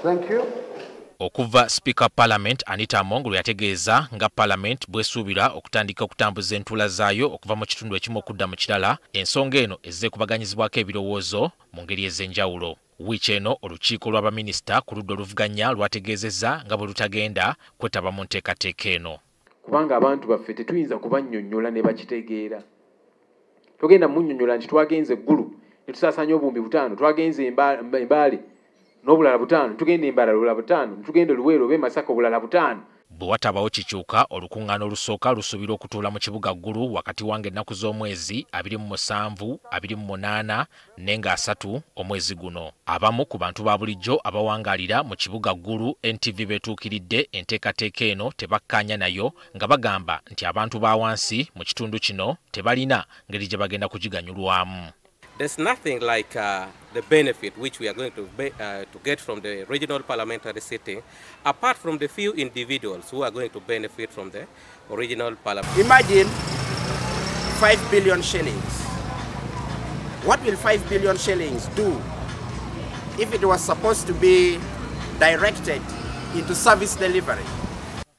Thank you. Okuva Speaker Parliament Anita Among yategeeza nga Parliament bwesuubira okutandika okutambuza entuula zaayo okuva mu kitundu ekimu okudda mu kirala, ensonga eno ezze kubaganyizibwako ebirowoozo mu ngeri ez'enjawulo. Wiiki eno olukiiko lw'abaminisita ku ludda oluvuganya lwategeezezza nga bwe lutagenda kwetaba mu nteekateeka eno. Kubanga abantu baffe tetuyinza kubannyonnyola ne bakitegeera. Togenda munnyonnyola nti twagenze Gulu ne tusaasaanya obuwumbi 5, twagenze Embaale n'obulala 5, tugenda Embaale obulala 5, tugenda Luweero oba Masaka obulala 5. Bwe watabawo kikyuka, olukuŋŋaana olusooka lusuubira okutuula mu kibuga Gulu wakati wange ennaku z'omwezi 27, 28 nenga 3 omwezi guno. Abamu ku bantu baabuliggyo abawangaalira mu kibuga Gulu NTV betuukiridde enteekateeka eno tebakkanya nayo nga bagamba nti abantu ba wansi mu kitundu kino tebalina ngeri gye bagenda kugiganyulwamu. There's nothing like the benefit which we are going to get from the regional parliamentary sitting, apart from the few individuals who are going to benefit from the original parliament. Imagine 5 billion shillings. What will 5 billion shillings do if it was supposed to be directed into service delivery?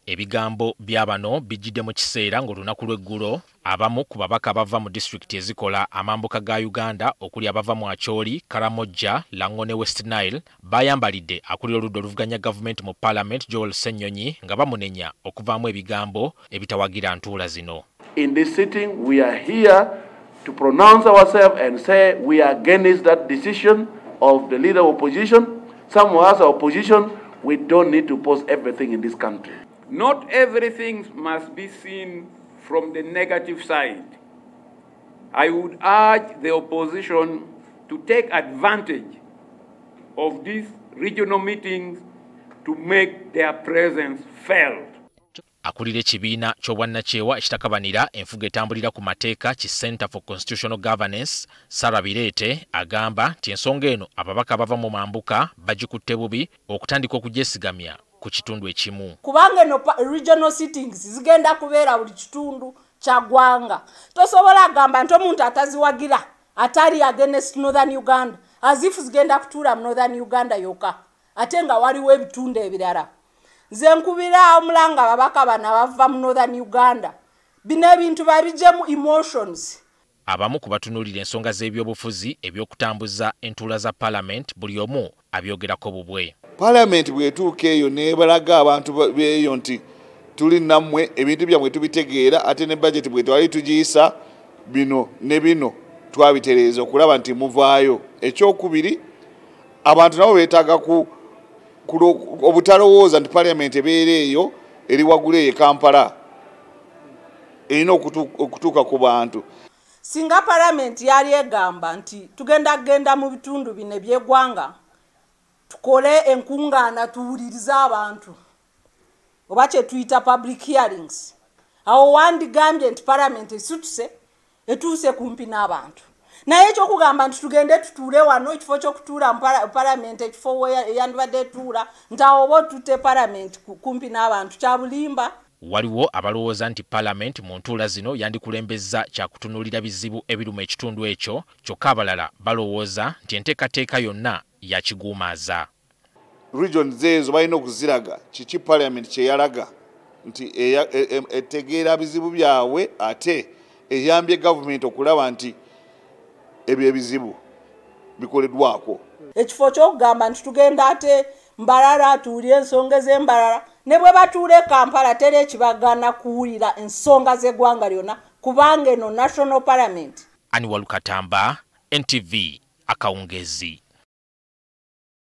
Ebigambo by'abano bijjidde mu kiseera ng'olunaku lw'eggulo abamu ku babaka abava mu disitulikiti ezikola amambuka ga Uganda okuli abava mu Acholi, Karamoja, Lango ne West Nile bayambalidde akulira oludda oluvuganya gavumenti mu Parliament Joel Ssenyonyi nga bamunenya okuvaamu ebigambo ebitawagira ntuula zino. In this sitting, we are here to pronounce ourselves and say we are against that decision of the leader of opposition. Some of us are opposition. We don't need to post everything in this country. Not everything must be seen from the negative side. I would urge the opposition to take advantage of these regional meetings to make their presence felt. Akulira ekibiina ky'obwannakyewa ekitakabanira enfuga etambulira ku mateeka ki Center for Constitutional Governance, Sarah Bireete agamba nti ensonga eno ababaka abava mu mambuka bagikutte bubi okutandika okugyesigamya ku kitundu ekimu. Kubanga no regional sittings zigenda kubeera buli kitundu kya ggwanga. Tosobola agamba nti omuntu ataziwagira atali against Northern Uganda azifu zigenda kutuula mu Northern Uganda yokka ate nga waliwo ebitundu ebirala. Nze nkubira omulanga ababaka bano abava mu Northern Uganda bino ebintu babijjemu emotions. Abamu ku batunuulira ensonga z'ebyobufuzi eby'okutambuza entuula za Parliament buli omu abyogerako bubwe. Parliament bwetuuka eyo nebalaga abantu beeyo nti tuli nammwe ebintu byammwe tubitegeera ate ne budget bwe twali tugiyisa bino ne bino twabitereeza okulaba nti muvaayo. Ekyokubiri abantu nabo beetaaga obutalowooza nti Parliament ebeera eyo eri waggulu eyo Kampala erina okutuuka ku bantu. Singa Parliament yali egamba nti tugenda mu bitundu bino eby'eggwanga tukole enkungaana tuwulirize abantu oba kye tuyita public hearings, awo wandigambye nti Parliament esituse etuuse kumpi n'abantu. Naye ekyokugamba nti tugende tutuule wano ekifo ky'okutuula mu Parliament ekifo yandibadde etuula nti awo oba otutte Parliament kumpi n'abantu kya bulimba. Waliwo abalowooza nti Parliament mu ntuula zino yandikulembezza kyakutunuulira bizibu ebiruma ekitundu ekyo, kyokka abalala balowooza nti enteekateeka yonna yakiguumaaza. Regions ezo balina okuziraga kiki Parliament kye yalaga nti etegeera bizibu byabwe ate eyambye gavumenti okulaba nti ebyo ebizibu bikoleddwako. Ekifo ky'okugamba nti tugenda ate Mbarara tuwulire ensonga z'Embarara ne bwe batuule Kampala tere ekibagana kuwulira ensonga z'eggwanga lyonna kubanga eno National Parliament. Ani Walukatamba, NTV, Akawungeezi.